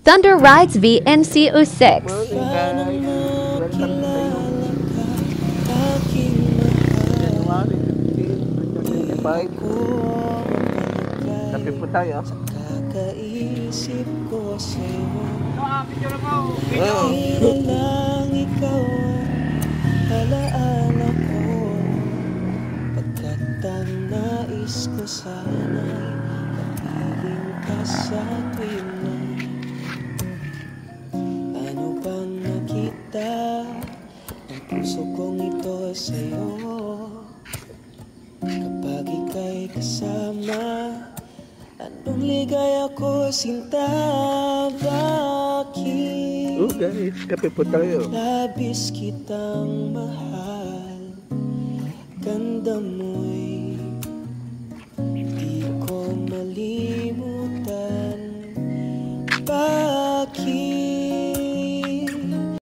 Thunder Rides VNCO6. Morning guys, welcome to January 15, 2025. Kape po tayo. Kakaisip ko sa'yo. Video lang ikaw ang alaala ko. Pagkat ang nais ko sana'y kapiling ka sa tuwing na ano bang nakita ng puso kong ito sa'yo. Kapag ika'y kasama, anong ligaya ko sinta. Bakit Oh guys, kape po tayo. labis kitang mahal, ganda mo'y di ko malimutan. Bakit